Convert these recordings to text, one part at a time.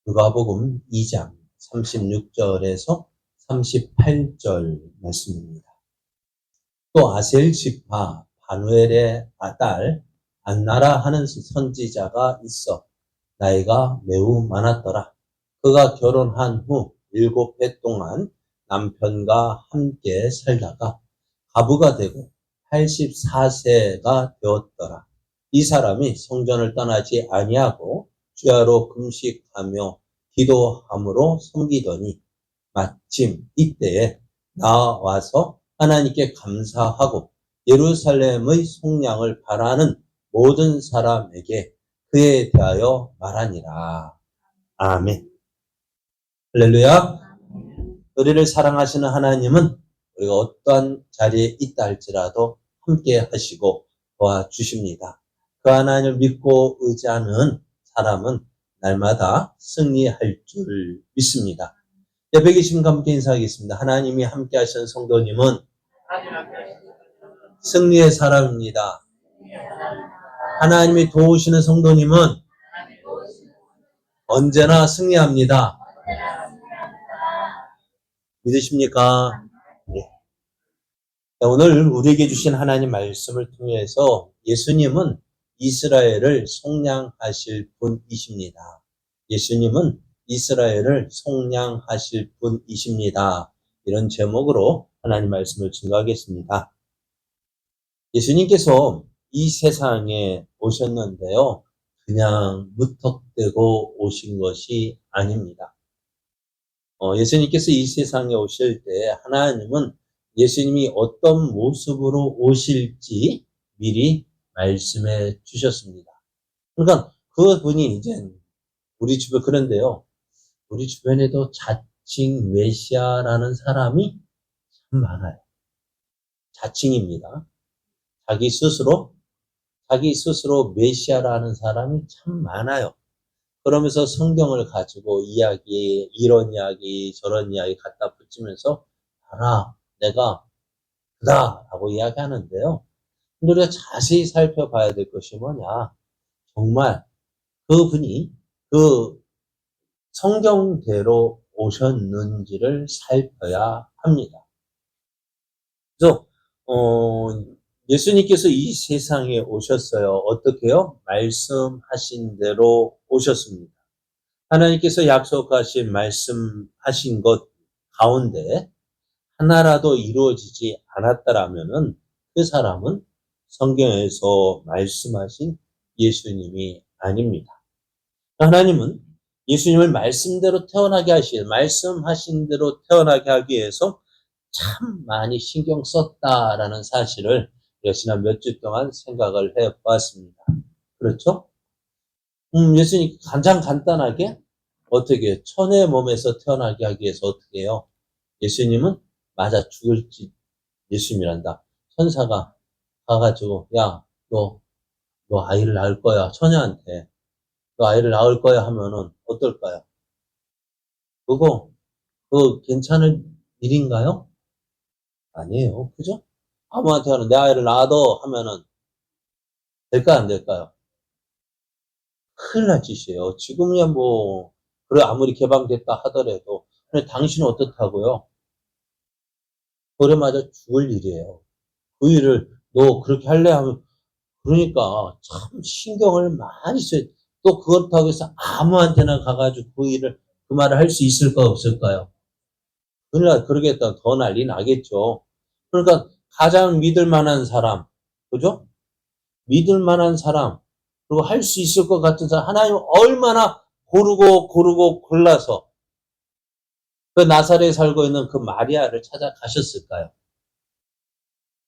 누가복음 2장 36절에서 38절 말씀입니다. 또 아셀 지파 바누엘의 아들 안나라 하는 선지자가 있어 나이가 매우 많았더라. 그가 결혼한 후 7해 동안 남편과 함께 살다가 과부가 되고 84세가 되었더라. 이 사람이 성전을 떠나지 아니하고 주야로 금식하며 기도함으로 섬기더니 마침 이때에 나와서 하나님께 감사하고 예루살렘의 속량을 바라는 모든 사람에게 그에 대하여 말하니라. 아멘. 할렐루야. 우리를 사랑하시는 하나님은 우리가 어떠한 자리에 있다 할지라도 함께 하시고 도와주십니다. 그 하나님을 믿고 의지하는 사람은 날마다 승리할 줄 믿습니다. 예배 계신 함께 인사하겠습니다. 하나님이 함께 하시는 성도님은 승리의 사람입니다. 하나님이 도우시는 성도님은 언제나 승리합니다. 믿으십니까? 네. 오늘 우리에게 주신 하나님 말씀을 통해서 예수님은 이스라엘을 속량하실 분이십니다. 예수님은 이스라엘을 속량하실 분이십니다. 이런 제목으로 하나님 말씀을 증거하겠습니다. 예수님께서 이 세상에 오셨는데요. 그냥 무턱대고 오신 것이 아닙니다. 예수님께서 이 세상에 오실 때 하나님은 예수님이 어떤 모습으로 오실지 미리 말씀해 주셨습니다. 그러니까 그분이 이제 우리 주변 그런데요. 우리 주변에도 자칭 메시아라는 사람이 참 많아요. 자칭입니다. 자기 스스로 메시아라는 사람이 참 많아요. 그러면서 성경을 가지고 이런 이야기, 저런 이야기 갖다 붙이면서, 알아, 내가 그다, 라고 이야기하는데요. 근데 우리가 자세히 살펴봐야 될 것이 뭐냐. 정말 그분이 그 성경대로 오셨는지를 살펴야 합니다. 그래서, 예수님께서 이 세상에 오셨어요. 어떻게요? 말씀하신 대로 오셨습니다. 하나님께서 약속하신 말씀하신 것 가운데 하나라도 이루어지지 않았다라면은 그 사람은 성경에서 말씀하신 예수님이 아닙니다. 하나님은 예수님을 말씀대로 태어나게 말씀하신 대로 태어나게 하기 위해서 참 많이 신경 썼다라는 사실을 지난 몇 주 동안 생각을 해보았습니다. 그렇죠? 예수님 가장 간단하게 어떻게 천의 몸에서 태어나게 하기 위해서 어떻게 해요? 예수님은 맞아 죽을지 예수님이란다. 천사가 가가지고 야, 너 아이를 낳을 거야. 처녀한테 너 아이를 낳을 거야 하면은 어떨까요? 그거 괜찮은 일인가요? 아니에요. 그죠? 아무한테나 내 아이를 낳아도 하면은 될까요? 안 될까요? 큰일 날 짓이에요. 지금이야 그래, 아무리 개방됐다 하더라도. 근데 당신은 어떻다고요? 그래마저 죽을 일이에요. 그 일을 너 그렇게 할래? 하면, 그러니까 참 신경을 많이 써요. 또 그렇다고 해서 아무한테나 가가지고 그 말을 할 수 있을까, 없을까요? 그러겠다. 더 난리 나겠죠. 그러니까 가장 믿을 만한 사람, 그죠? 믿을 만한 사람, 그리고 할 수 있을 것 같은 사람, 하나님 얼마나 고르고 골라서 그 나사렛에 살고 있는 그 마리아를 찾아가셨을까요?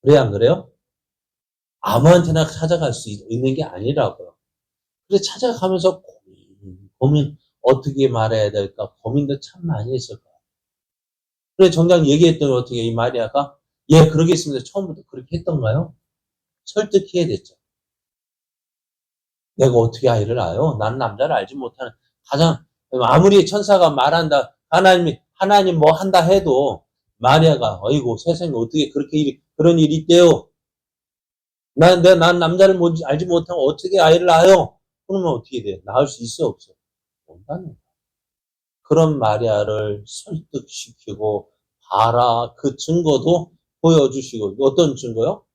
그래야 안 그래요? 아무한테나 찾아갈 수 있는 게 아니라고요. 그래서 찾아가면서 고민, 어떻게 말해야 될까? 고민도 참 많이 했을 거예요. 그래, 정작 얘기했더니 어떻게 이 마리아가, 예, 그러겠습니다. 처음부터 그렇게 했던가요? 설득해야 됐죠. 내가 어떻게 아이를 낳아요? 난 남자를 알지 못하는, 아무리 천사가 말한다, 하나님 뭐 한다 해도, 마리아가, 어이구, 세상에 어떻게 그런 일이 있대요? 난 남자를 알지 못하고 어떻게 아이를 낳아요? 그러면 어떻게 돼요? 낳을 수 있어, 없어? 못하는 거야. 그런 마리아를 설득시키고 봐라. 그 증거도 보여주시고 어떤 증거요?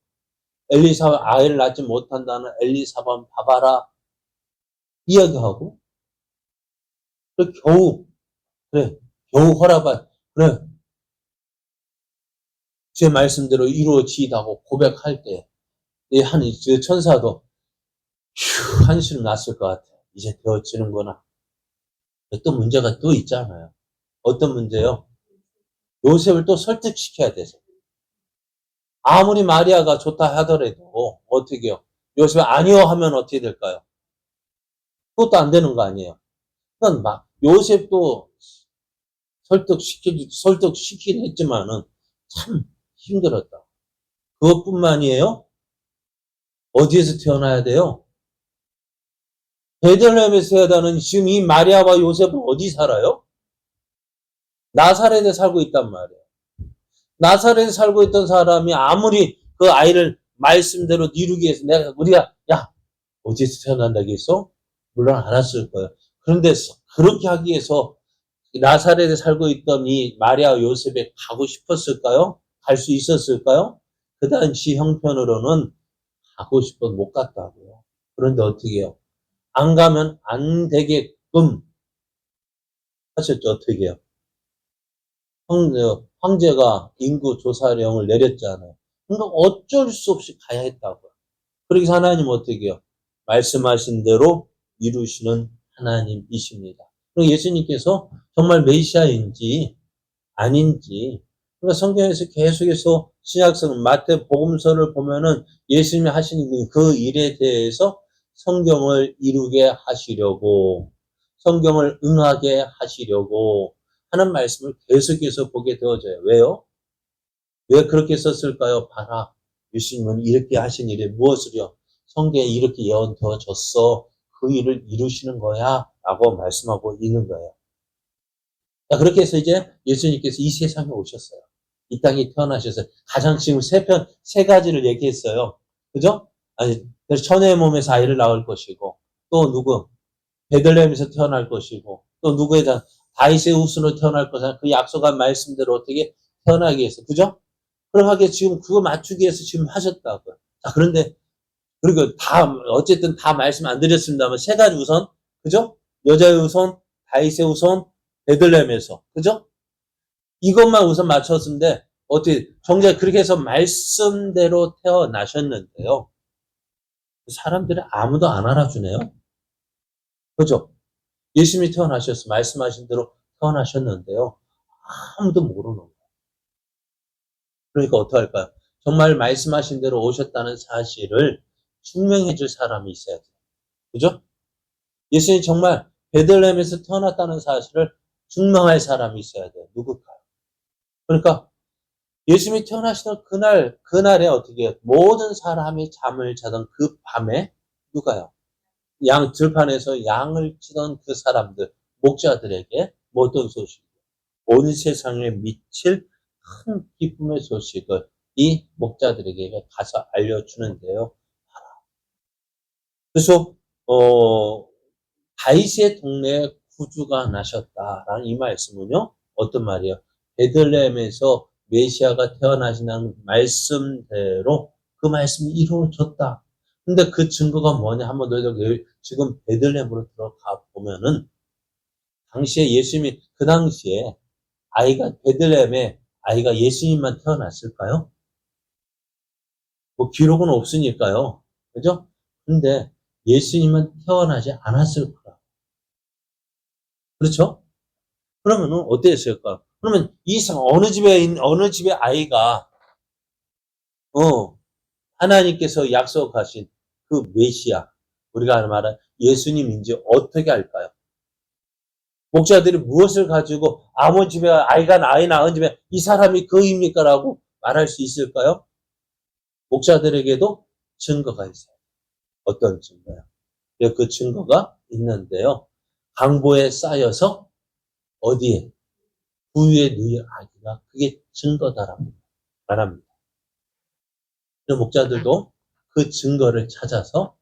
엘리사벳 아이를 낳지 못한다는 엘리사벳 봐봐라 이야기하고 그 겨우 그래 겨우 허락한 그래 제 말씀대로 이루어지다고 고백할 때 한 천사도 휴 한숨 났을 것 같아. 이제 되어지는구나. 또 문제가 또 있잖아요. 어떤 문제요? 요셉을 또 설득시켜야 돼서. 아무리 마리아가 좋다 하더라도 어떻게요? 요셉이 아니요 하면 어떻게 될까요? 그것도 안 되는 거 아니에요. 그러니까 막 요셉도 설득시키긴 했지만은 참 힘들었다. 그것뿐만이에요. 어디에서 태어나야 돼요? 베들레헴에서 태어나는 지금 이 마리아와 요셉은 어디 살아요? 나사렛에 살고 있단 말이에요. 나사렛에 살고 있던 사람이 아무리 그 아이를 말씀대로 이루기 위해서 우리가 야 어디에서 태어난다겠어? 물론 알았을 거예요. 그런데 그렇게 하기 위해서 나사렛에 살고 있던 이 마리아 요셉에 가고 싶었을까요? 갈 수 있었을까요? 그 당시 형편으로는 가고 싶어도 못 갔다고요. 그런데 어떻게 해요? 안 가면 안 되게끔 하셨죠. 어떻게 해요? 황제가 인구 조사령을 내렸잖아요. 그러니까 어쩔 수 없이 가야 했다고요. 그러기서 하나님 어떻게 해요? 말씀하신 대로 이루시는 하나님이십니다. 그리고 예수님께서 정말 메시아인지 아닌지 그러니까 성경에서 계속해서 신약성 마태복음서를 보면은 예수님이 하시는 그 일에 대해서 성경을 이루게 하시려고 성경을 응하게 하시려고 하는 말씀을 계속해서 보게 되어져요. 왜요? 왜 그렇게 썼을까요? 봐라. 예수님은 이렇게 하신 일에 무엇을요? 성경에 이렇게 예언 되어졌어. 그 일을 이루시는 거야. 라고 말씀하고 있는 거예요. 자, 그렇게 해서 이제 예수님께서 이 세상에 오셨어요. 이 땅에 태어나셔서 가장 지금 세 가지를 얘기했어요. 그죠? 아니, 천의 몸에서 아이를 낳을 것이고, 또 누구? 베들레헴에서 태어날 것이고, 또 누구에 대한 다윗의 후손으로 태어날 것이다. 그 약속한 말씀대로 어떻게 태어나기 위해서. 그죠? 그러하게 지금 그거 맞추기 위해서 지금 하셨다고요. 자, 그런데, 그리고 어쨌든 다 말씀 안 드렸습니다만, 세 가지 우선, 그죠? 여자의 우선, 다윗의 우선, 베들레헴에서. 그죠? 이것만 우선 맞췄는데, 어떻게, 정작 그렇게 해서 말씀대로 태어나셨는데요. 사람들이 아무도 안 알아주네요. 그죠? 예수님이 태어나셨어. 말씀하신 대로 태어나셨는데요. 아무도 모르는 거예요. 그러니까 어떡할까요? 정말 말씀하신 대로 오셨다는 사실을 증명해 줄 사람이 있어야 돼요. 그죠? 예수님이 정말 베들레헴에서 태어났다는 사실을 증명할 사람이 있어야 돼요. 누굴까요? 그러니까 예수님이 태어나시던 그날에 어떻게 해요? 모든 사람이 잠을 자던 그 밤에 누가요? 들판에서 양을 치던 그 사람들, 목자들에게 어떤 소식? 온 세상에 미칠 큰 기쁨의 소식을 이 목자들에게 가서 알려주는데요. 그래서 다윗의 동네에 구주가 나셨다라는 이 말씀은요. 어떤 말이에요? 베들레헴에서 메시아가 태어나신다는 말씀대로 그 말씀이 이루어졌다. 근데 그 증거가 뭐냐? 한번 너희들 지금 베들레헴으로 들어가 보면은 당시에 예수님이 그 당시에 베들레헴에 아이가 예수님만 태어났을까요? 뭐 기록은 없으니까요. 그죠? 근데 예수님은 태어나지 않았을 거야. 그렇죠? 그러면은 어땠을까? 그러면 어느 집에 아이가 하나님께서 약속하신 그 메시아 우리가 말한 예수님인지 어떻게 할까요? 목자들이 무엇을 가지고 아무 집에 아이 낳은 집에 이 사람이 그입니까라고 말할 수 있을까요? 목자들에게도 증거가 있어요. 어떤 증거요? 그 증거가 있는데요. 강보에 쌓여서 어디에? 부위에 누일 아기가 그게 증거다라고 말합니다. 목자들도 그 증거를 찾아서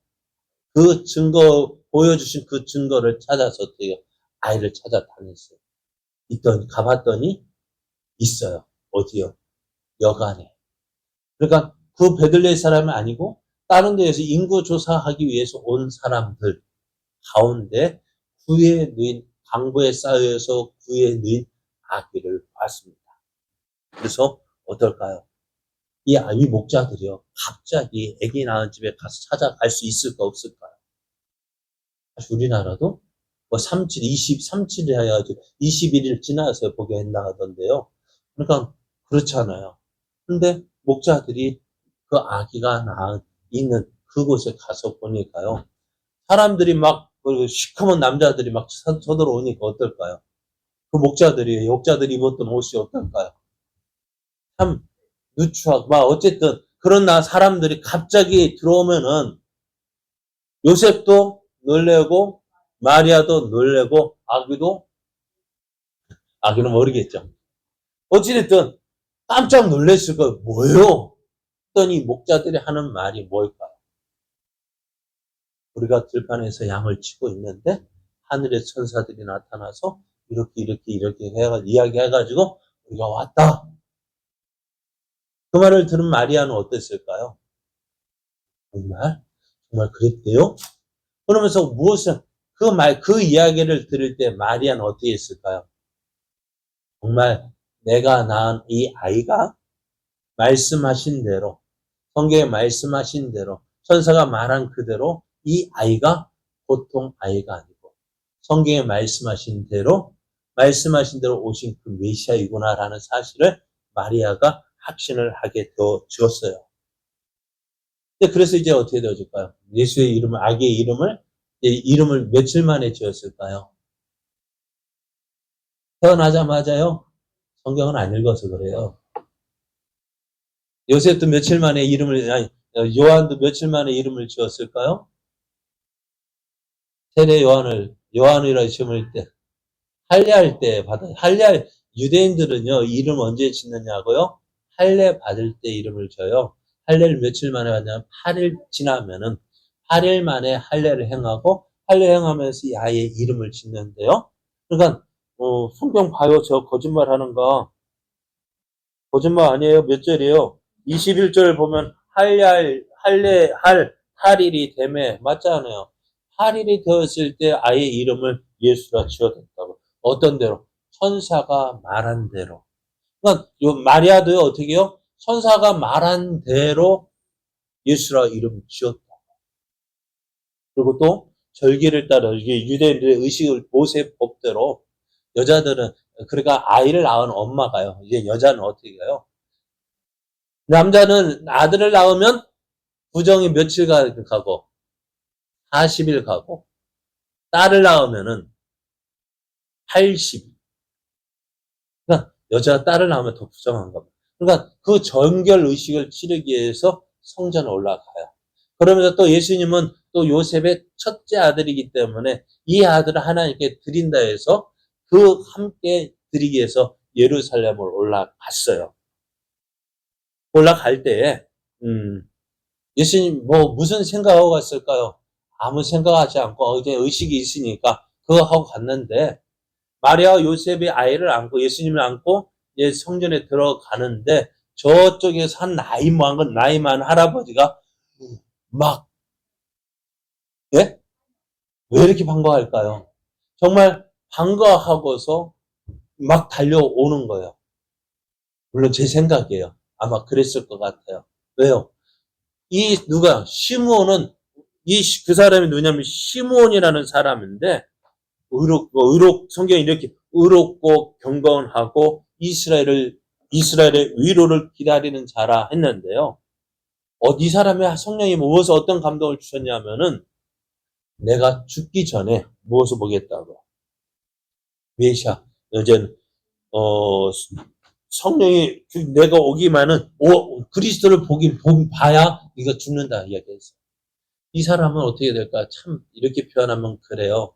보여주신 그 증거를 찾아서 어떻게 아이를 찾아다녔어요. 가봤더니 있어요. 어디요? 여간에. 그러니까 그 베들레헴 사람이 아니고 다른 데에서 인구 조사하기 위해서 온 사람들 가운데 구에 누인 강보에 쌓여서 구에 누인 아기를 봤습니다. 그래서 어떨까요? 이 목자들이요. 갑자기 아기 낳은 집에 가서 찾아갈 수 있을까 없을까요? 사실 우리나라도 뭐 37일 해가지고 21일 지나서 보게 한다 하던데요. 그러니까 그렇잖아요. 근데 목자들이 그 아기가 있는 그곳에 가서 보니까요. 사람들이 막, 그 시커먼 남자들이 막 쳐들어오니까 어떨까요? 그 목자들이 입었던 옷이 어떨까요? 참, 누추하고, 막, 어쨌든, 그러나 사람들이 갑자기 들어오면은, 요셉도 놀래고, 마리아도 놀래고, 아기는 모르겠죠. 어찌됐든, 깜짝 놀랐을 거예요. 뭐예요? 했더니, 목자들이 하는 말이 뭘까요? 우리가 들판에서 양을 치고 있는데, 하늘의 천사들이 나타나서, 이렇게 이야기해가지고, 우리가 왔다. 그 말을 들은 마리아는 어땠을까요? 정말 그랬대요? 그러면서 그 이야기를 들을 때 마리아는 어떻게 했을까요? 정말 내가 낳은 이 아이가 말씀하신 대로, 성경에 말씀하신 대로, 천사가 말한 그대로 이 아이가 보통 아이가 아니고, 성경에 말씀하신 대로 오신 그 메시아이구나라는 사실을 마리아가 확신을 하게 되어 주었어요. 그래서 이제 어떻게 되어질까요? 예수의 이름을, 아기의 이름을 며칠 만에 지었을까요? 태어나자마자요? 성경은 안 읽어서 그래요. 요셉도 요한도 며칠 만에 이름을 지었을까요? 세례 요한이라 심을 때, 할례할 때 유대인들은요, 이름 언제 짓느냐고요? 할례 받을 때 이름을 줘요. 할례를 며칠 만에 받냐면 8일 지나면은 8일 만에 할례를 행하고 할례 행하면서 이 아이의 이름을 짓는데요. 그러니까 성경 봐요. 저 거짓말 하는 거. 거짓말 아니에요. 몇 절이에요? 21절 보면 할례할 8일이 되매 맞잖아요. 8일이 되었을 때 아이의 이름을 예수라 지어졌다고. 어떤 대로? 천사가 말한 대로. 그러니까 마리아도요 어떻게요? 천사가 말한 대로 예수라 이름 지었다. 그리고 또 절기를 따라 이게 유대인들의 의식을 모세 법대로 여자들은 그러니까 아이를 낳은 엄마가요. 이제 여자는 어떻게 해요? 남자는 아들을 낳으면 부정이 며칠 가고 40일 가고 딸을 낳으면은 80일. 그러니까 여자가 딸을 낳으면 더 부정한가 봐. 그러니까 그 정결 의식을 치르기 위해서 성전에 올라가요. 그러면서 또 예수님은 또 요셉의 첫째 아들이기 때문에 이 아들을 하나님께 드린다 해서 그 함께 드리기 위해서 예루살렘을 올라갔어요. 올라갈 때에 예수님 무슨 생각하고 갔을까요? 아무 생각하지 않고 이제 의식이 있으니까 그거 하고 갔는데 마리아와 요셉이 아이를 안고 예수님을 안고 이제 성전에 들어가는데 저쪽에서 한 나이 많은 할아버지가 막 예? 왜 이렇게 반가워할까요? 정말 반가워하고서 막 달려오는 거예요. 물론 제 생각이에요. 아마 그랬을 것 같아요. 왜요? 시므온은 그 사람이 누구냐면 시므온이라는 사람인데 성경이 이렇게 의롭고 경건하고 이스라엘의 위로를 기다리는 자라 했는데요. 이 사람의 성령이 무엇을 어떤 감동을 주셨냐면은 내가 죽기 전에 무엇을 보겠다고. 메시아. 이제 성령이 내가 오기만은 그리스도를 봐야 네가 죽는다 이야기했어요. 이 사람은 어떻게 될까? 참 이렇게 표현하면 그래요.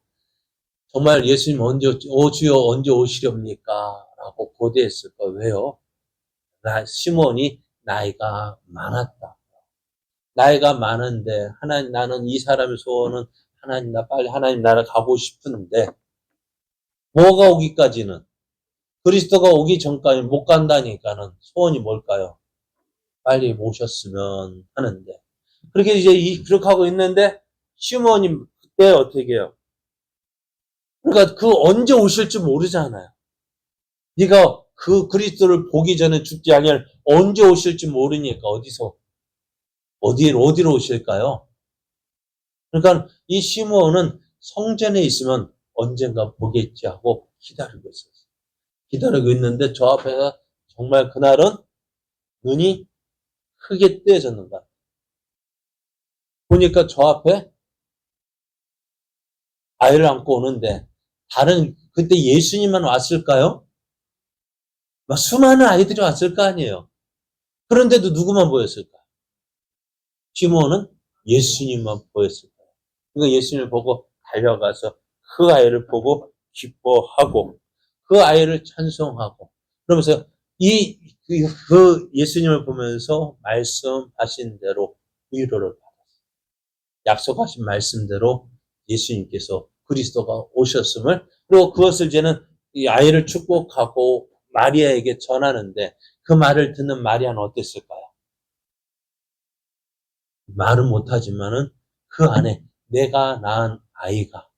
정말 예수님 주여 언제 오시렵니까? 라고 고대했을 거예요. 왜요? 시몬이 나이가 많았다. 나이가 많은데 하나님 나는 이 사람의 소원은 하나님 나 빨리 하나님 나라 가고 싶은데 뭐가 오기까지는 그리스도가 오기 전까지 못 간다니까는 소원이 뭘까요? 빨리 모셨으면 하는데. 그렇게 이제 그렇게 하고 있는데 시몬이 그때 어떻게 해요? 그러니까 그 언제 오실지 모르잖아요. 네가 그 그리스도를 보기 전에 죽지 아니할 언제 오실지 모르니까 어디로 오실까요? 그러니까 이 시므온은 성전에 있으면 언젠가 보겠지 하고 기다리고 있었어요. 기다리고 있는데 저 앞에서 정말 그날은 눈이 크게 뜨여졌는가. 보니까 저 앞에 아이를 안고 오는데 그때 예수님만 왔을까요? 막 수많은 아이들이 왔을 거 아니에요. 그런데도 누구만 보였을까? 시므온은 예수님만 보였을 거예요. 그러니까 예수님을 보고 달려가서 그 아이를 보고 기뻐하고 그 아이를 찬송하고 그러면서 그 예수님을 보면서 말씀하신 대로 위로를 받았어요. 약속하신 말씀대로 예수님께서 그리스도가 오셨음을 그리고 그것을 이제는 이 아이를 축복하고 마리아에게 전하는데 그 말을 듣는 마리아는 어땠을까요? 말은 못하지만은 그 안에 내가 낳은 아이가,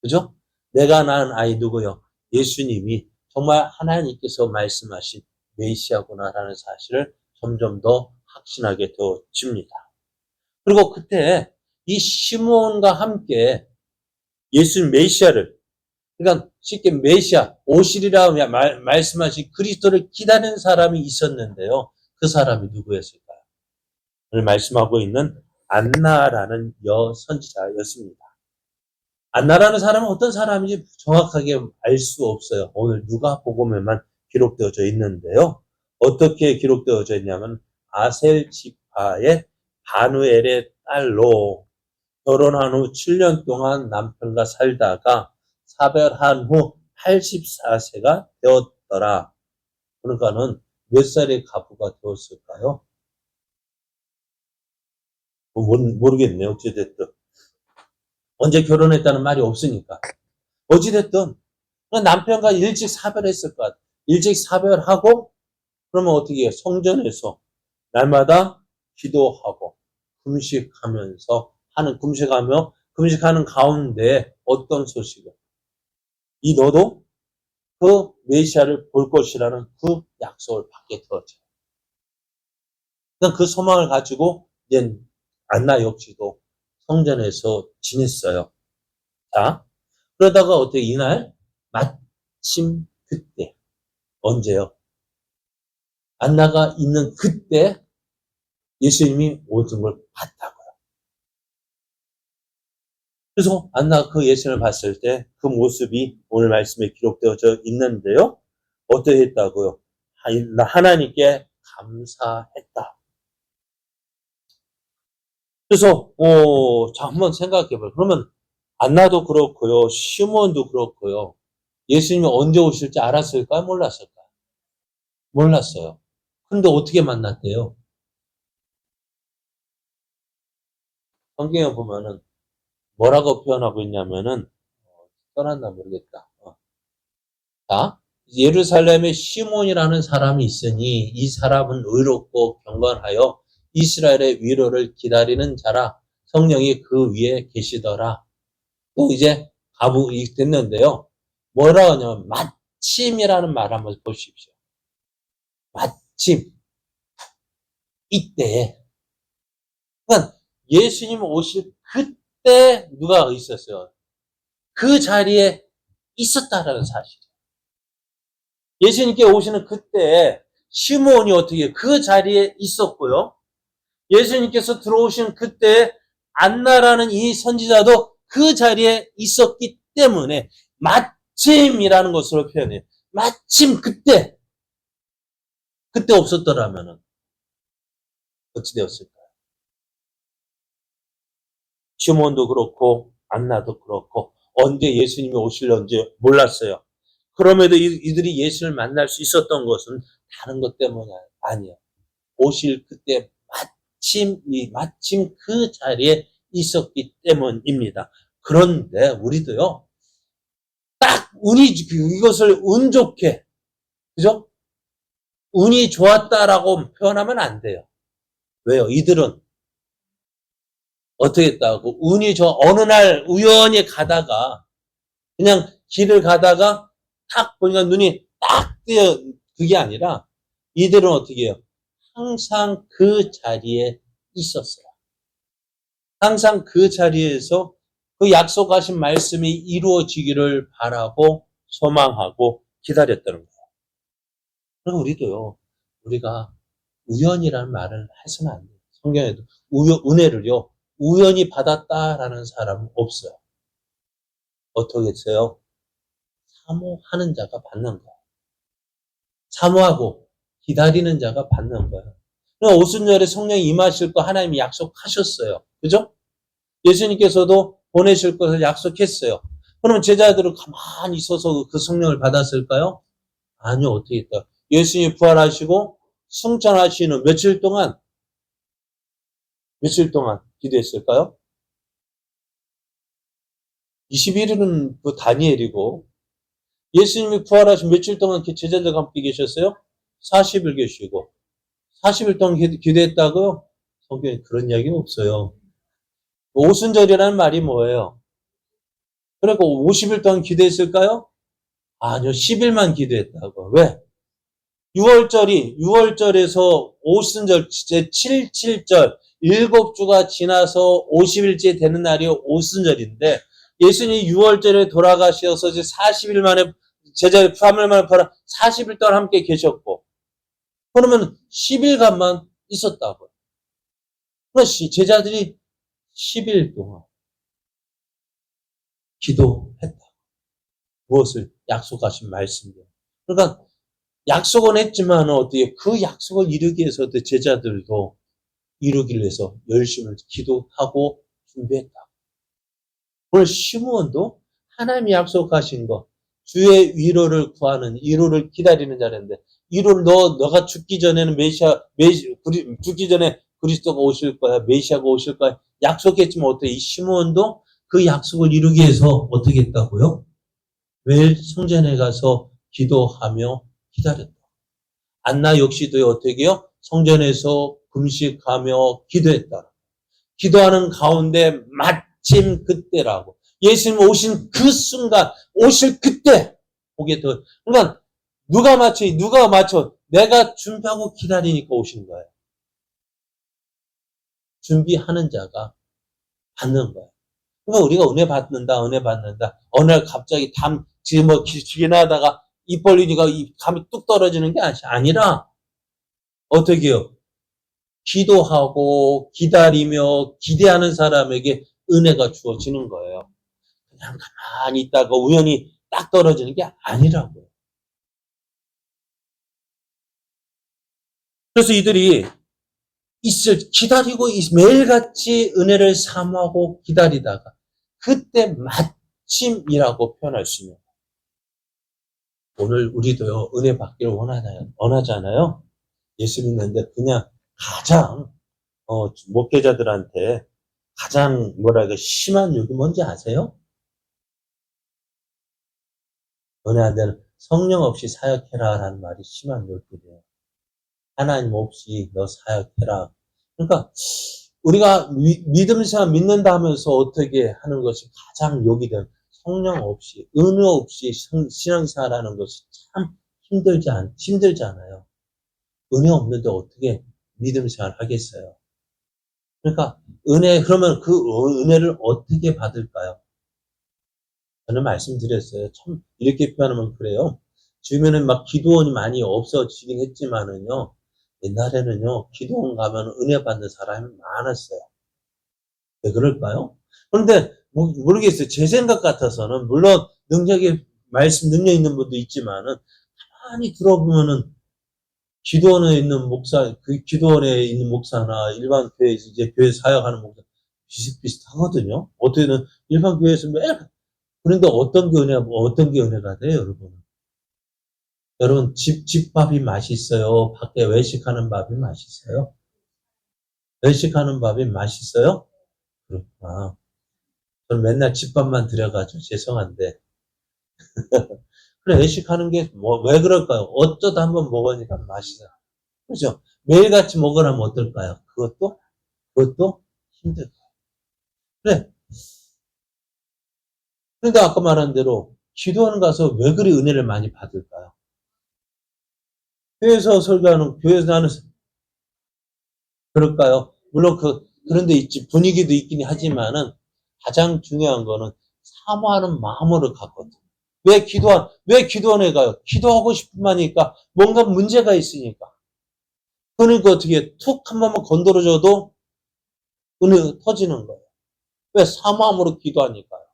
그죠? 내가 낳은 아이 누구요? 예수님이 정말 하나님께서 말씀하신 메시아구나라는 사실을 점점 더 확신하게 되어집니다. 그리고 그때 이 시므온과 함께 예수님 메시아를, 그러니까 쉽게 메시아, 오시리라 말씀하신 그리스도를 기다리는 사람이 있었는데요. 그 사람이 누구였을까요? 오늘 말씀하고 있는 안나라는 여선지자였습니다. 안나라는 사람은 어떤 사람인지 정확하게 알 수 없어요. 오늘 누가복음에만 기록되어져 있는데요. 어떻게 기록되어져 있냐면 아셀 지파의 바누엘의 딸로 결혼한 후 7년 동안 남편과 살다가 사별한 후 84세가 되었더라. 그러니까는 몇 살의 가부가 되었을까요? 모르겠네요. 어찌됐든. 언제 결혼했다는 말이 없으니까. 어찌됐든 남편과 일찍 사별했을 것 같아요. 일찍 사별하고 그러면 어떻게 해요? 성전에서 날마다 기도하고 금식하면서 금식하는 가운데 어떤 소식을 너도 그 메시아를 볼 것이라는 그 약속을 받게 되었죠. 그 소망을 가지고 이제 안나 역시도 성전에서 지냈어요. 자, 그러다가 어떻게 이날 마침 그때 언제요? 안나가 있는 그때 예수님이 모든 걸 봤다고요. 그래서 안나가 그 예수님을 봤을 때 그 모습이 오늘 말씀에 기록되어져 있는데요. 어떻게 했다고요? 하나님께 감사했다. 그래서 자 한번 생각해봐요. 그러면 안나도 그렇고요. 시몬도 그렇고요. 예수님이 언제 오실지 알았을까요? 몰랐을까요? 몰랐어요. 근데 어떻게 만났대요? 성경에 보면은 뭐라고 표현하고 있냐면은 떠났나 모르겠다. 자, 예루살렘에 시몬이라는 사람이 있으니 이 사람은 의롭고 경건하여 이스라엘의 위로를 기다리는 자라 성령이 그 위에 계시더라. 또 이제 가부이 됐는데요. 뭐라 하냐면 마침이라는 말 한번 보십시오. 마침 이때에 그러니까 예수님 오실 그때 누가 있었어요? 그 자리에 있었다라는 사실. 예수님께 오시는 그때 시므온이 어떻게 그 자리에 있었고요. 예수님께서 들어오신 그때 안나라는 이 선지자도 그 자리에 있었기 때문에 마침이라는 것으로 표현해요. 마침 그때 없었더라면 어찌 되었을까요? 시몬도 그렇고 안나도 그렇고 언제 예수님이 오실런지 몰랐어요. 그럼에도 이들이 예수를 만날 수 있었던 것은 다른 것 때문이 아니에요. 오실 그때 마침 그 자리에 있었기 때문입니다. 그런데 우리도요, 딱 이것을 운 좋게 그죠? 운이 좋았다라고 표현하면 안 돼요. 왜요? 이들은 어떻게 했다고? 운이 어느 날 우연히 가다가, 그냥 길을 가다가 탁 보니까 눈이 딱 뜨여, 그게 아니라, 이들은 어떻게 해요? 항상 그 자리에 있었어요. 항상 그 자리에서 그 약속하신 말씀이 이루어지기를 바라고 소망하고 기다렸다는 거예요. 그럼 우리도요, 우리가 우연이라는 말을 해서는 안 돼요. 성경에도 은혜를요, 우연히 받았다라는 사람은 없어요. 어떻게 했어요? 사모하는 자가 받는 거예요. 사모하고 기다리는 자가 받는 거예요. 오순절에 성령이 임하실 거 하나님이 약속하셨어요. 그죠? 예수님께서도 보내실 것을 약속했어요. 그러면 제자들은 가만히 있어서 그 성령을 받았을까요? 아니요. 어떻게 했다? 예수님이 부활하시고 승천하시는 며칠 동안 기도했을까요? 21일은 그 다니엘이고, 예수님이 부활하신 며칠 동안 제자들과 함께 계셨어요? 40일 계시고. 40일 동안 기도했다고요? 성경에 그런 이야기는 없어요. 오순절이라는 말이 뭐예요? 그러니까 50일 동안 기도했을까요? 아니요. 10일만 기도했다고. 왜? 6월절에서 오순절, 7절, 7주가 지나서 50일째 되는 날이 오순절인데, 예수님이 6월절에 돌아가셔서 이제 40일 만에, 제자의 3일 만에 40일 동안 함께 계셨고, 그러면 10일간만 있었다고요. 그러니까 제자들이 10일 동안 기도했다. 무엇을? 약속하신 말씀이요. 그러니까 약속은 했지만 어떻게 그 약속을 이루기 위해서 제자들도 이루기 위해서 열심히 기도하고 준비했다. 오늘 시므온도 하나님이 약속하신 거, 주의 위로를 구하는, 위로를 기다리는 자인데, 위로를 너가 죽기 전에는 죽기 전에 그리스도가 오실 거야, 메시아가 오실 거야, 약속했지만 어떻게 이 시므온도 그 약속을 이루기 위해서 어떻게 했다고요? 매일 성전에 가서 기도하며 기다렸다. 안나 역시도 어떻게 해요? 성전에서 금식하며 기도했다. 기도하는 가운데 마침 그때라고. 예수님 오신 그 순간, 오실 그때 보게 더. 그러니까 누가 맞춰? 내가 준비하고 기다리니까 오신 거예요. 준비하는 자가 받는 거예요. 그러니까 우리가 은혜 받는다. 어느 날 갑자기 지금 지나다가 입 벌리니까 감이 뚝 떨어지는 게 아니라 어떻게 해요? 기도하고 기다리며 기대하는 사람에게 은혜가 주어지는 거예요. 그냥 가만히 있다가 우연히 딱 떨어지는 게 아니라고요. 그래서 이들이 기다리고 매일같이 은혜를 사모하고 기다리다가 그때 마침이라고 표현할 수 있는 거예요. 오늘 우리도요, 은혜 받기를 원하잖아요. 예수 믿는데 그냥 가장, 목회자들한테 가장 심한 욕이 뭔지 아세요? 은혜 안 되는 성령 없이 사역해라라는 말이 심한 욕이래요. 하나님 없이 너 사역해라. 그러니까 우리가 믿음 생활 믿는다 하면서 어떻게 하는 것이 가장 욕이 되는 성령 없이 은혜 없이 신앙생활하는 것이 참 힘들잖아요. 은혜 없는데 어떻게 믿음 생활 하겠어요? 그러니까 그러면 그 은혜를 어떻게 받을까요? 저는 말씀드렸어요. 참 이렇게 표현하면 그래요. 주변에 막 기도원이 많이 없어지긴 했지만은요. 옛날에는요. 기도원 가면 은혜 받는 사람이 많았어요. 왜 그럴까요? 그런데 모르겠어요. 제 생각 같아서는 물론 말씀 능력 있는 분도 있지만은 가만히 들어보면은 기도원에 있는 목사나 일반 교회 이제 교회 사역하는 목사 비슷비슷하거든요. 어떻게든 일반 교회에서 그런데 어떤 게 은혜가 돼요, 여러분? 여러분, 집밥이 맛있어요? 밖에 외식하는 밥이 맛있어요? 외식하는 밥이 맛있어요? 그렇구나. 저는 맨날 집밥만 드려가지고 죄송한데. 그래, 외식하는 게 왜 그럴까요? 어쩌다 한번 먹으니까 맛이다. 그죠? 매일같이 먹으라면 어떨까요? 그것도 힘들까요? 그래. 그런데 아까 말한 대로 기도하는 가서 왜 그리 은혜를 많이 받을까요? 교회에서 설교하는, 교회에서 하는, 그럴까요? 물론 그런 데 있지, 분위기도 있긴 하지만은 가장 중요한 거는 사모하는 마음으로 갔거든. 왜 기도원에 가요? 기도하고 싶으니까 뭔가 문제가 있으니까. 그러니까 어떻게 툭 한 번만 건드려줘도 은혜가 터지는 거예요. 왜? 사모함으로 기도하니까요.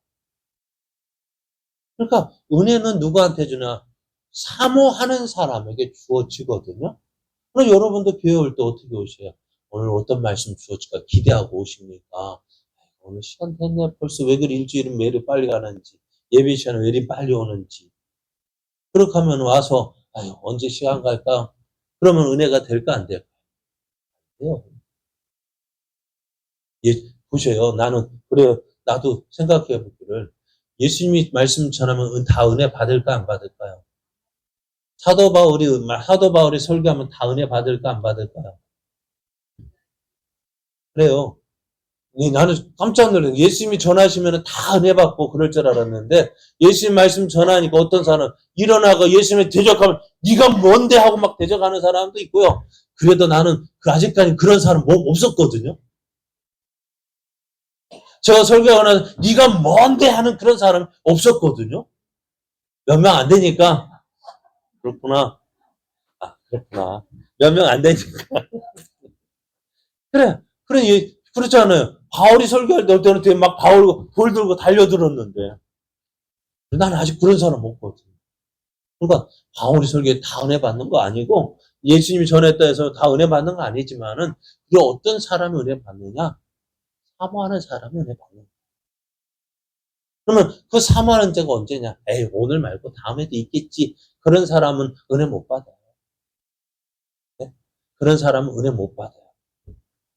그러니까 은혜는 누구한테 주냐? 사모하는 사람에게 주어지거든요. 그럼 여러분도 교회 올 때 어떻게 오셔요? 오늘 어떤 말씀 주어질까 기대하고 오십니까? 오늘 시간 됐네. 벌써 왜 그리 일주일은 왜 이리 빨리 가는지, 예배 시간은 왜 이리 빨리 오는지. 그렇게 하면 와서, 아유, 언제 시간 갈까? 그러면 은혜가 될까, 안 될까? 돼요. 예, 보셔요. 그래요. 나도 생각해 보기를. 예수님이 말씀 전하면 다 은혜 받을까, 안 받을까요? 사도 바울이 설교하면 다 은혜 받을까, 안 받을까요? 그래요. 나는 깜짝 놀랐어요. 예수님이 전하시면 다 은혜 받고 그럴 줄 알았는데 예수님 말씀 전하니까 어떤 사람은 일어나고 예수님을 대적하면 네가 뭔데 하고 막 대적하는 사람도 있고요. 그래도 나는 아직까지 그런 사람 없었거든요. 제가 설교하고 나서 네가 뭔데 하는 그런 사람 없었거든요. 몇 명 안 되니까 그렇구나. 그렇구나. 몇 명 안 되니까. 그렇잖아요. 바울이 설교할 때는 되게 막 돌 들고 달려들었는데 나는 아직 그런 사람 없거든. 그러니까 바울이 설교에 다 은혜 받는 거 아니고 예수님이 전했다 해서 다 은혜 받는 거 아니지만은 그 어떤 사람이 은혜 받느냐? 사모하는 사람이 은혜 받는 거야. 그러면 그 사모하는 때가 언제냐? 에이, 오늘 말고 다음에도 있겠지. 그런 사람은 은혜 못 받아요. 네? 그런 사람은 은혜 못 받아요.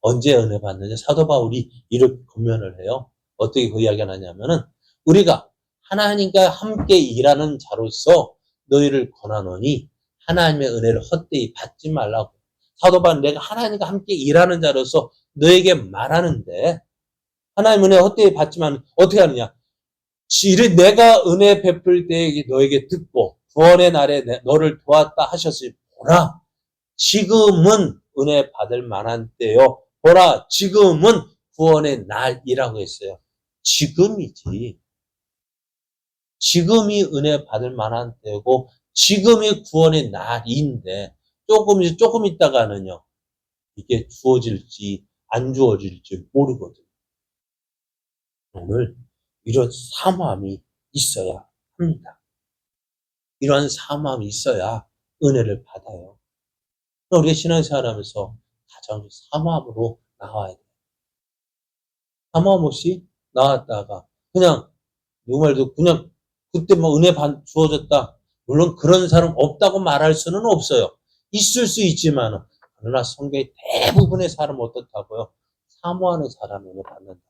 언제 은혜 받느냐? 사도 바울이 이렇게 권면을 해요. 어떻게 그 이야기가 나냐면은 우리가 하나님과 함께 일하는 자로서 너희를 권하노니 하나님의 은혜를 헛되이 받지 말라고. 사도 바울은 내가 하나님과 함께 일하는 자로서 너에게 말하는데 하나님 은혜 헛되이 받지만 어떻게 하느냐? 내가 은혜 베풀 때에 너에게 듣고 구원의 날에 너를 도왔다 하셨으니 보라. 지금은 은혜 받을 만한 때요. 보라, 지금은 구원의 날이라고 했어요. 지금이지. 지금이 은혜 받을 만한 때고, 지금이 구원의 날인데, 조금 있다가는요, 이게 주어질지, 안 주어질지 모르거든요. 오늘 이런 사모함이 있어야 합니다. 이런 사모함이 있어야 은혜를 받아요. 우리가 신앙생활 하면서 가장 사모함으로 나와야 돼요. 사모함 없이 나왔다가 그냥 누구 말도 그냥 그때 뭐 은혜 주어졌다. 물론 그런 사람 없다고 말할 수는 없어요. 있을 수 있지만 그러나 성경의 대부분의 사람은 어떻다고요? 사모하는 사람을 받는다.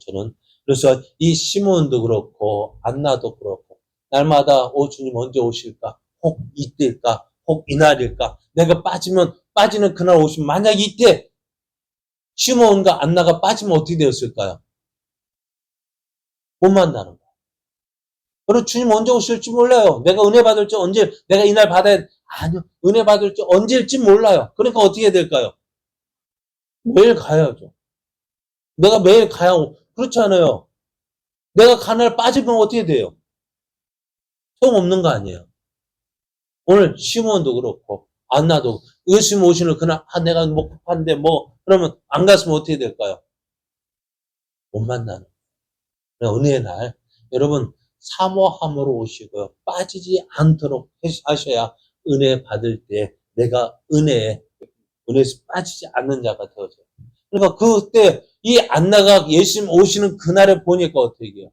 저는 그래서 이 시몬도 그렇고 안나도 그렇고 날마다 주님 언제 오실까? 혹 이때일까? 혹 이날일까? 내가 빠지는 그날 오시면 만약 이때 시몬과 안나가 빠지면 어떻게 되었을까요? 못 만나는 거예요. 그리고 주님 언제 오실지 몰라요. 내가 은혜 받을지 언제 내가 이날 아니요. 은혜 받을지 언제일지 몰라요. 그러니까 어떻게 될까요? 매일 가야죠. 내가 매일 가야 그렇지 않아요. 내가 가날 빠지면 어떻게 돼요? 소용없는 거 아니에요. 오늘 시몬도 그렇고 안나도 예수님 오시는 그날 내가 뭐 급한데 그러면 안 갔으면 어떻게 될까요? 못 만나는 은혜의 날 여러분 사모함으로 오시고요. 빠지지 않도록 하셔야 은혜 받을 때 내가 은혜에서 빠지지 않는 자가 되어져요. 그러니까 그때 이 안나가 예수님 오시는 그날에 보니까 어떻게 해요?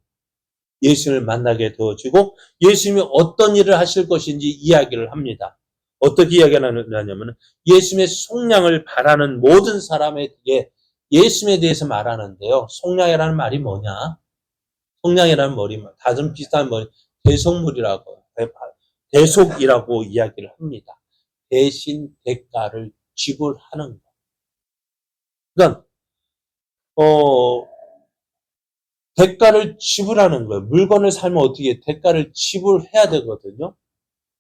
예수님을 만나게 되어지고 예수님이 어떤 일을 하실 것인지 이야기를 합니다. 어떻게 이야기를 하냐면 예수님의 속량을 바라는 모든 사람에게 예수님에 대해서 말하는데요. 속량이라는 말이 뭐냐? 속량이라는 말이 다좀 비슷한 말이 대속물이라고 대속이라고 이야기를 합니다. 대신 대가를 지불하는 것. 그러니까 대가를 지불하는 거예요. 물건을 사면 어떻게 대가를 지불해야 되거든요.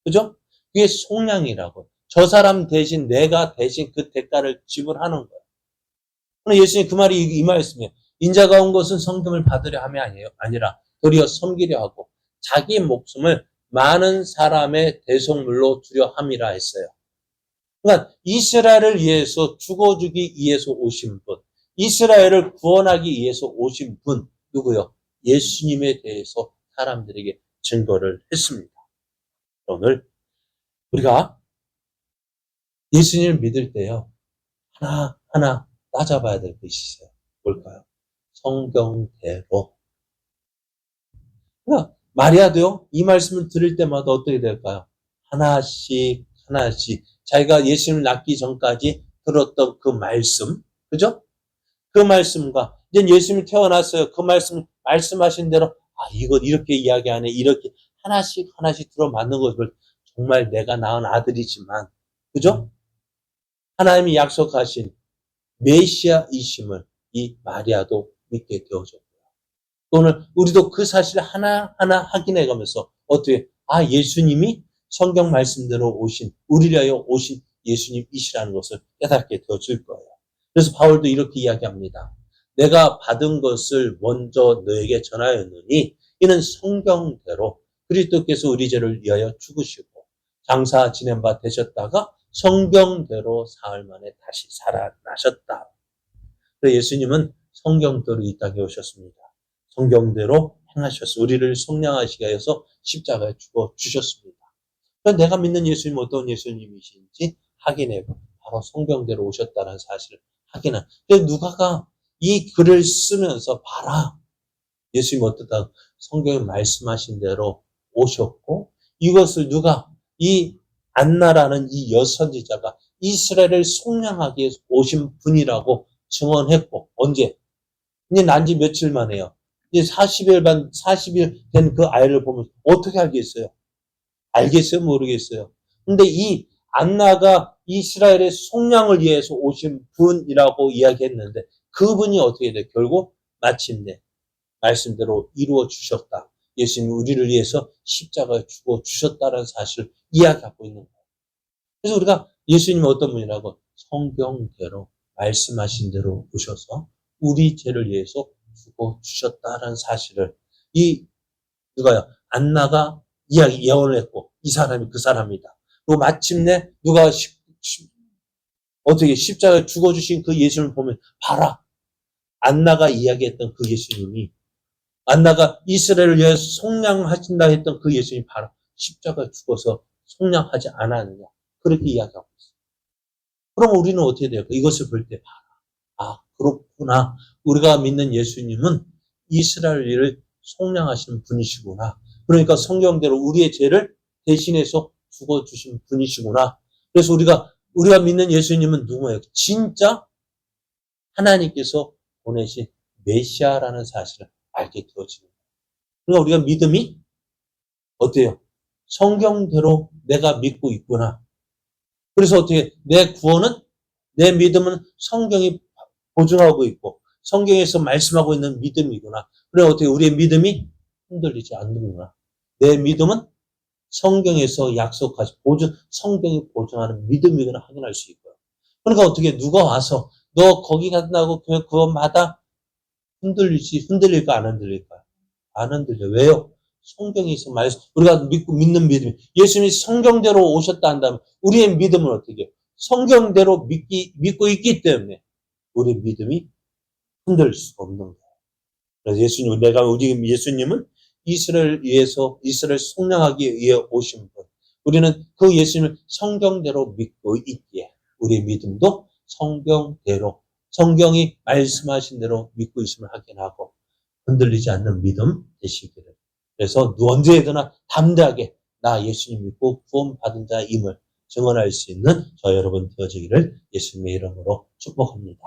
그죠? 그게 속량이라고. 저 사람 대신 내가 대신 그 대가를 지불하는 거예요. 예수님 그 말이 이 말씀이에요. 인자가 온 것은 성금을 받으려 함이 아니라 도리어 섬기려 하고 자기 목숨을 많은 사람의 대속물로 주려 함이라 했어요. 그러니까 이스라엘을 위해서 죽어주기 위해서 오신 분, 이스라엘을 구원하기 위해서 오신 분 누구요? 예수님에 대해서 사람들에게 증거를 했습니다. 오늘 우리가 예수님을 믿을 때요, 하나하나 따져봐야 될 것이 있어요. 뭘까요? 성경대로. 그러니까 마리아도요, 이 말씀을 들을 때마다 어떻게 될까요? 하나씩 자기가 예수님을 낳기 전까지 들었던 그 말씀, 그죠? 그 말씀과 이제 예수님이 태어났어요. 그 말씀하신 대로 이거 이렇게 이야기하네. 이렇게 하나씩 들어맞는 것을 정말 내가 낳은 아들이지만, 그죠? 하나님이 약속하신 메시아이심을 이 마리아도 믿게 되어졌고요. 오늘 우리도 그 사실을 하나하나 확인해 가면서 어떻게 예수님이 성경 말씀대로 오신, 우리를 위하여 오신 예수님이시라는 것을 깨닫게 되어질 거예요. 그래서 바울도 이렇게 이야기합니다. 내가 받은 것을 먼저 너에게 전하였느니 이는 성경대로 그리스도께서 우리 죄를 위하여 죽으시고 장사 지낸 바 되셨다가 성경대로 사흘 만에 다시 살아나셨다. 그래서 예수님은 성경대로 이 땅에 오셨습니다. 성경대로 행하셨어. 우리를 속량하시기 위해서 십자가에 죽어 주셨습니다. 그래서 내가 믿는 예수님은 어떤 예수님이신지 확인해고 바로 성경대로 오셨다는 사실을 확인한. 그래서 누가가 이 글을 쓰면서 봐라. 예수님이 어떻다. 성경에 말씀하신 대로 오셨고 이것을 누가 이 안나라는 이 여선지자가 이스라엘을 속량하기 위해서 오신 분이라고 증언했고 언제? 이제 난지 며칠 만에요. 이제 40일 된 그 아이를 보면 어떻게 알겠어요? 알겠어요? 모르겠어요. 근데 이 안나가 이스라엘의 속량을 위해서 오신 분이라고 이야기했는데 그분이 어떻게 돼? 결국 마침내 말씀대로 이루어 주셨다. 예수님이 우리를 위해서 십자가에 죽어 주셨다는 사실을 이야기하고 있는 거예요. 그래서 우리가 예수님이 어떤 분이라고? 성경대로 말씀하신 대로 오셔서 우리 죄를 위해서 죽어 주셨다는 사실을 누가요? 안나가 예언을 했고 이 사람이 그 사람이다. 그리고 마침내 누가 어떻게 십자가에 죽어주신 그 예수님을 보면 봐라. 안나가 이야기했던 그 예수님이 안나가 이스라엘을 위해서 속량하신다 했던 그 예수님이 봐라. 십자가에 죽어서 속량하지 않았느냐. 그렇게 이야기하고 있어요. 그럼 우리는 어떻게 돼요? 이것을 볼 때 봐라. 그렇구나. 우리가 믿는 예수님은 이스라엘을 속량하시는 분이시구나. 그러니까 성경대로 우리의 죄를 대신해서 죽어주신 분이시구나. 그래서 우리가 믿는 예수님은 누구예요? 진짜 하나님께서 보내신 메시아라는 사실을 알게 되어지는 거예요. 그러니까 우리가 믿음이 어때요? 성경대로 내가 믿고 있구나. 그래서 어떻게 내 구원은 내 믿음은 성경이 보증하고 있고 성경에서 말씀하고 있는 믿음이구나. 그래 어떻게 우리의 믿음이 흔들리지 않는구나. 내 믿음은 성경에서 약속하신 성경이 보증하는 믿음이구나 확인할 수 있고요. 그러니까 어떻게 누가 와서 너 거기 간다고 그것마다 흔들릴까 안 흔들릴까? 안 흔들려. 왜요? 성경에서 우리가 믿는 믿음이 예수님이 성경대로 오셨다 한다면 우리의 믿음은 어떻게 해요? 성경대로 믿고 있기 때문에 우리 믿음이 흔들릴 수가 없는 거예요. 그래서 우리 예수님은 이스라엘 속량하기 위해 오신 분. 우리는 그 예수님을 성경대로 믿고 있기에 우리의 믿음도 성경대로 성경이 말씀하신 대로 믿고 있음을 확인하고 흔들리지 않는 믿음 되시기를. 그래서 언제든지 담대하게 나 예수님 믿고 구원받은 자임을 증언할 수 있는 저 여러분 되어지기를 예수님의 이름으로 축복합니다.